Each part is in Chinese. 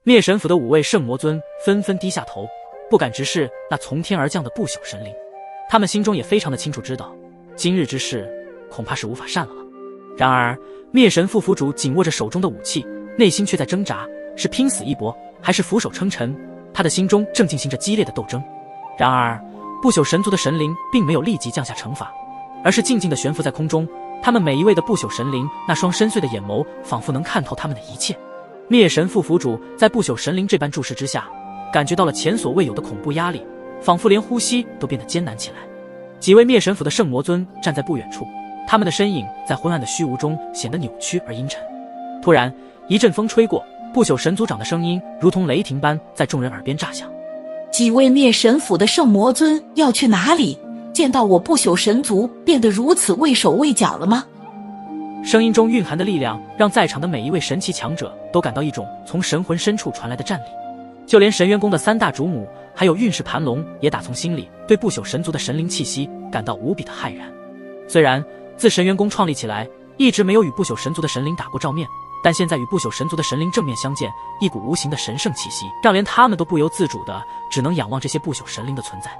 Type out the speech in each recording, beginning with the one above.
灭神府的5位圣魔尊纷纷低下头，不敢直视那从天而降的不朽神灵。他们心中也非常的清楚知道，今日之事恐怕是无法善了。然而灭神副府主紧握着手中的武器，内心却在挣扎，是拼死一搏，还是俯首称臣？他的心中正进行着激烈的斗争。然而不朽神族的神灵并没有立即降下惩罚，而是静静地悬浮在空中。他们每一位的不朽神灵那双深邃的眼眸仿佛能看透他们的一切。灭神副府主在不朽神灵这般注视之下，感觉到了前所未有的恐怖压力，仿佛连呼吸都变得艰难起来。几位灭神府的圣魔尊站在不远处，他们的身影在昏暗的虚无中显得扭曲而阴沉。突然一阵风吹过，不朽神族长的声音如同雷霆般在众人耳边炸响。几位灭神府的圣魔尊要去哪里？见到我不朽神族变得如此畏手畏脚了吗？声音中蕴含的力量让在场的每一位神奇强者都感到一种从神魂深处传来的战力。就连神渊宫的3大主母还有运势盘龙也打从心里对不朽神族的神灵气息感到无比的骇然。虽然自神渊宫创立起来一直没有与不朽神族的神灵打过照面，但现在与不朽神族的神灵正面相见，一股无形的神圣气息让连他们都不由自主的只能仰望这些不朽神灵的存在。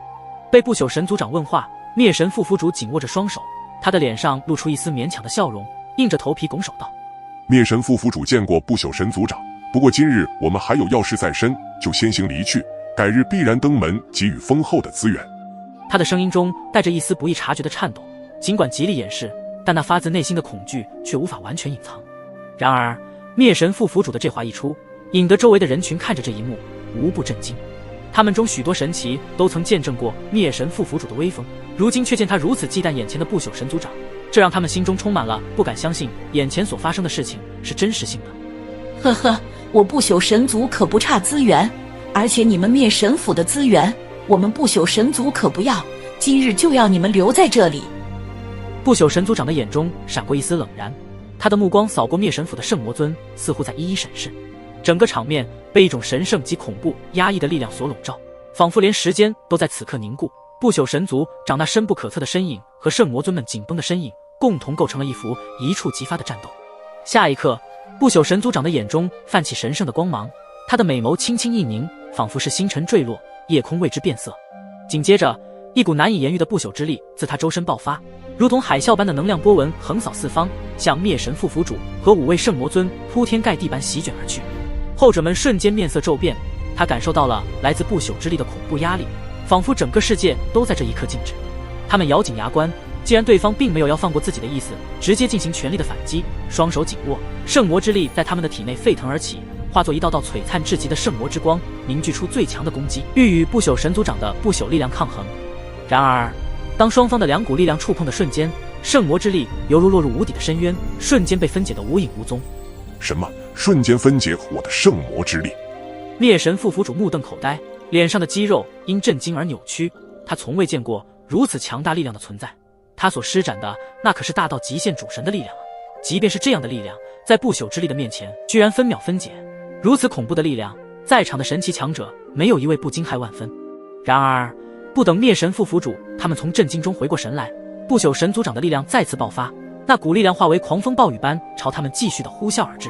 被不朽神族长问话，灭神副府主紧握着双手，他的脸上露出一丝勉强的笑容，硬着头皮拱手道：灭神副府主见过不朽神族长，不过今日我们还有要事在身，就先行离去，改日必然登门给予丰厚的资源。他的声音中带着一丝不易察觉的颤抖，尽管极力掩饰，但那发自内心的恐惧却无法完全隐藏。然而灭神副府主的这话一出，引得周围的人群看着这一幕无不震惊。他们中许多神奇都曾见证过灭神副府主的威风，如今却见他如此忌惮眼前的不朽神族长，这让他们心中充满了不敢相信眼前所发生的事情是真实性的。呵呵，我不朽神族可不差资源，而且你们灭神府的资源我们不朽神族可不要，今日就要你们留在这里。不朽神族长的眼中闪过一丝冷然，他的目光扫过灭神府的圣魔尊，似乎在一一审视。整个场面被一种神圣及恐怖压抑的力量所笼罩，仿佛连时间都在此刻凝固。不朽神族长那深不可测的身影和圣魔尊们紧绷的身影共同构成了一幅一触即发的战斗。下一刻，不朽神族长的眼中泛起神圣的光芒，他的美眸轻轻一凝，仿佛是星辰坠落，夜空为之变色。紧接着一股难以言喻的不朽之力自他周身爆发，如同海啸般的能量波纹横扫四方，向灭神副府主和5位圣魔尊铺天盖地般席卷而去。后者们瞬间面色骤变，他感受到了来自不朽之力的恐怖压力，仿佛整个世界都在这一刻静止。他们咬紧牙关，既然对方并没有要放过自己的意思，直接进行全力的反击，双手紧握，圣魔之力在他们的体内沸腾而起，化作一道道璀璨至极的圣魔之光，凝聚出最强的攻击，欲与不朽神族长的不朽力量抗衡。然而当双方的2股力量触碰的瞬间，圣魔之力犹如落入无底的深渊，瞬间被分解得无影无踪。什么？瞬间分解我的圣魔之力？灭神副府主目瞪口呆，脸上的肌肉因震惊而扭曲。他从未见过如此强大力量的存在，他所施展的那可是大到极限主神的力量啊！即便是这样的力量，在不朽之力的面前，居然分秒分解。如此恐怖的力量，在场的神奇强者没有一位不惊骇万分。然而不等灭神副府主他们从震惊中回过神来，不朽神族长的力量再次爆发，那股力量化为狂风暴雨般朝他们继续的呼啸而至。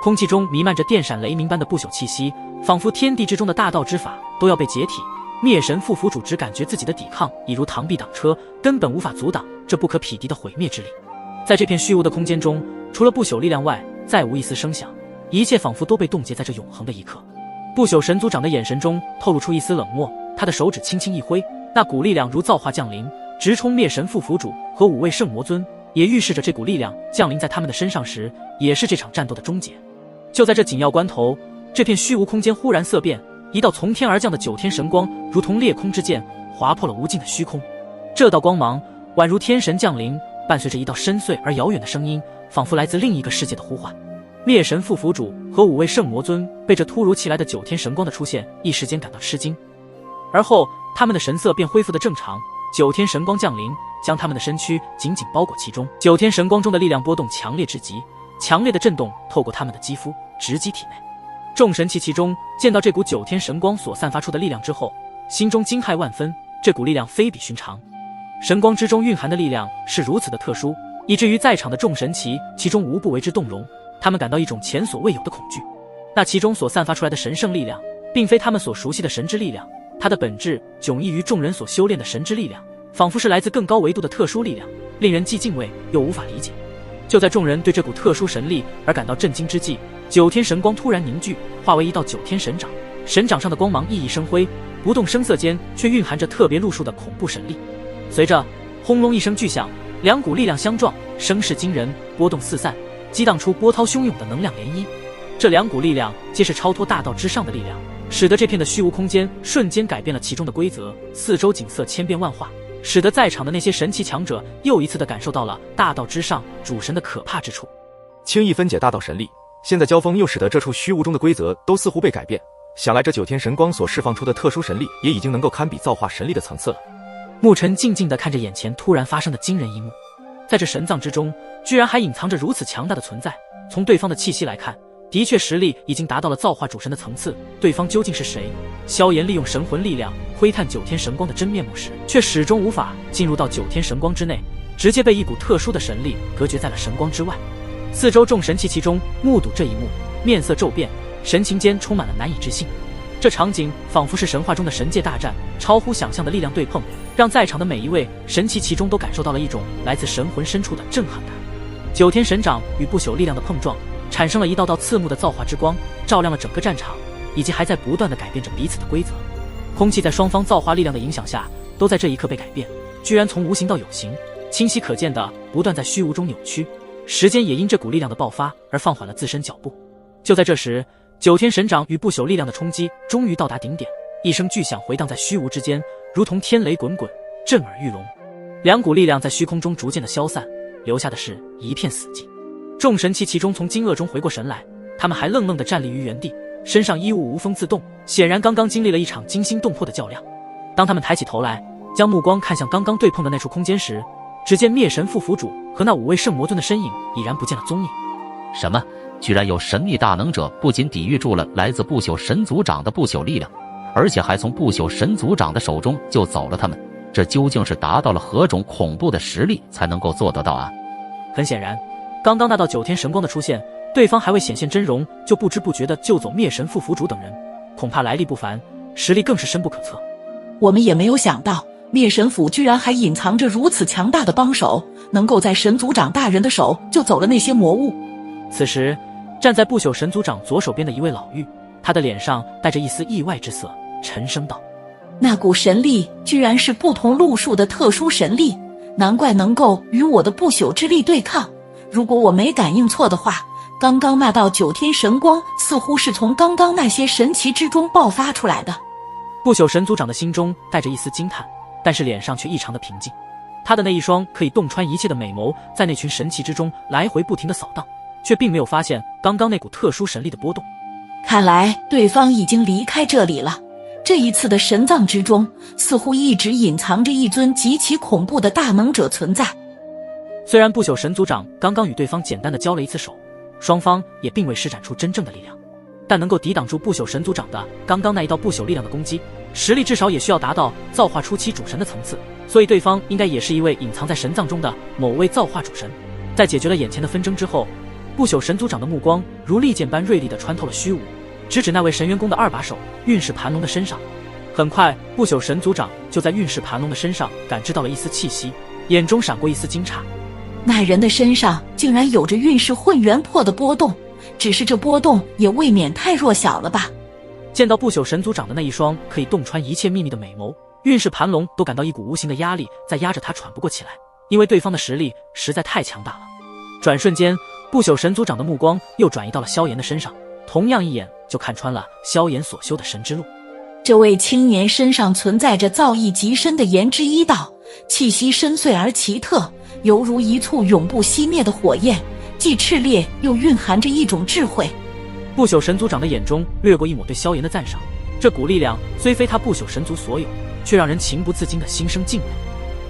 空气中弥漫着电闪雷鸣般的不朽气息，仿佛天地之中的大道之法都要被解体。灭神副府主只感觉自己的抵抗已如螳臂挡车，根本无法阻挡这不可匹敌的毁灭之力。在这片虚无的空间中，除了不朽力量外，再无一丝声响，一切仿佛都被冻结在这永恒的一刻。不朽神族长的眼神中透露出一丝冷漠，他的手指轻轻一挥，那股力量如造化降临，直冲灭神副府主和5位圣魔尊，也预示着这股力量降临在他们的身上时，也是这场战斗的终结。就在这紧要关头，这片虚无空间忽然色变，一道从天而降的9天神光如同裂空之剑，划破了无尽的虚空。这道光芒宛如天神降临，伴随着一道深邃而遥远的声音，仿佛来自另一个世界的呼唤。灭神副府主和5位圣魔尊被这突如其来的9天神光的出现一时间感到吃惊，而后他们的神色便恢复得正常。9天神光降临，将他们的身躯紧紧包裹其中。9天神光中的力量波动强烈至极，强烈的震动透过他们的肌肤直击体内。众神奇其中见到这股9天神光所散发出的力量之后，心中惊骇万分，这股力量非比寻常。神光之中蕴含的力量是如此的特殊，以至于在场的众神奇其中无不为之动容，他们感到一种前所未有的恐惧。那其中所散发出来的神圣力量，并非他们所熟悉的神之力量，它的本质迥异于众人所修炼的神之力量，仿佛是来自更高维度的特殊力量，令人既敬畏又无法理解。就在众人对这股特殊神力而感到震惊之际，9天神光突然凝聚，化为一道9天神掌，神掌上的光芒熠熠生辉，不动声色间却蕴含着特别路数的恐怖神力。随着轰隆一声巨响，2股力量相撞，声势惊人，波动四散，激荡出波涛汹涌的能量涟漪。这2股力量皆是超脱大道之上的力量，使得这片的虚无空间瞬间改变了其中的规则，四周景色千变万化，使得在场的那些神奇强者又一次地感受到了大道之上主神的可怕之处。轻易分解大道神力，现在交锋又使得这处虚无中的规则都似乎被改变，想来这9天神光所释放出的特殊神力也已经能够堪比造化神力的层次了。牧尘静静地看着眼前突然发生的惊人一幕，在这神藏之中居然还隐藏着如此强大的存在，从对方的气息来看，的确实力已经达到了造化主神的层次。对方究竟是谁？萧炎利用神魂力量窥探9天神光的真面目时，却始终无法进入到9天神光之内，直接被一股特殊的神力隔绝在了神光之外。四周众神气其中目睹这一幕，面色骤变，神情间充满了难以置信。这场景仿佛是神话中的神界大战，超乎想象的力量对碰，让在场的每一位神奇其中都感受到了一种来自神魂深处的震撼感。9天神掌与不朽力量的碰撞，产生了一道道刺目的造化之光，照亮了整个战场，以及还在不断地改变着彼此的规则。空气在双方造化力量的影响下，都在这一刻被改变，居然从无形到有形，清晰可见的不断在虚无中扭曲。时间也因这股力量的爆发而放缓了自身脚步。就在这时，9天神掌与不朽力量的冲击终于到达顶点，一声巨响回荡在虚无之间，如同天雷滚滚，震耳欲聋。2股力量在虚空中逐渐的消散，留下的是一片死寂。众神气其中从惊愕中回过神来，他们还愣愣地站立于原地，身上衣物无风自动，显然刚刚经历了一场惊心动魄的较量。当他们抬起头来，将目光看向刚刚对碰的那处空间时，只见灭神副府主和那5位圣魔尊的身影已然不见了踪影。什么？居然有神秘大能者不仅抵御住了来自不朽神族长的不朽力量，而且还从不朽神族长的手中救走了他们，这究竟是达到了何种恐怖的实力才能够做得到啊？很显然，刚刚那道9天神光的出现，对方还未显现真容，就不知不觉地救走灭神副府主等人，恐怕来历不凡，实力更是深不可测。我们也没有想到，灭神府居然还隐藏着如此强大的帮手，能够在神族长大人的手救走了那些魔物。此时站在不朽神族长左手边的一位老妪，他的脸上带着一丝意外之色，沉声道：那股神力居然是不同路数的特殊神力，难怪能够与我的不朽之力对抗。如果我没感应错的话，刚刚那道9天神光似乎是从刚刚那些神奇之中爆发出来的。不朽神族长的心中带着一丝惊叹，但是脸上却异常的平静。他的那一双可以洞穿一切的美眸在那群神奇之中来回不停的扫荡，却并没有发现刚刚那股特殊神力的波动。看来对方已经离开这里了。这一次的神藏之中，似乎一直隐藏着一尊极其恐怖的大能者存在。虽然不朽神族长刚刚与对方简单的交了一次手，双方也并未施展出真正的力量，但能够抵挡住不朽神族长的刚刚那一道不朽力量的攻击，实力至少也需要达到造化初期主神的层次，所以对方应该也是一位隐藏在神藏中的某位造化主神。在解决了眼前的纷争之后，不朽神族长的目光如利剑般锐利地穿透了虚无，直指那位神元宫的2把手运势盘龙的身上。很快，不朽神族长就在运势盘龙的身上感知到了一丝气息，眼中闪过一丝惊诧。那人的身上竟然有着运势混元魄的波动，只是这波动也未免太弱小了吧。见到不朽神族长的那一双可以洞穿一切秘密的美眸，运势盘龙都感到一股无形的压力在压着他喘不过气来，因为对方的实力实在太强大了。转瞬间，不朽神族长的目光又转移到了萧炎的身上，同样一眼就看穿了萧炎所修的神之路。这位青年身上存在着造诣极深的炎之一道，气息深邃而奇特，犹如一簇永不熄灭的火焰，既炽烈又蕴含着一种智慧。不朽神族长的眼中掠过一抹对萧炎的赞赏，这股力量虽非他不朽神族所有，却让人情不自禁的心生敬畏。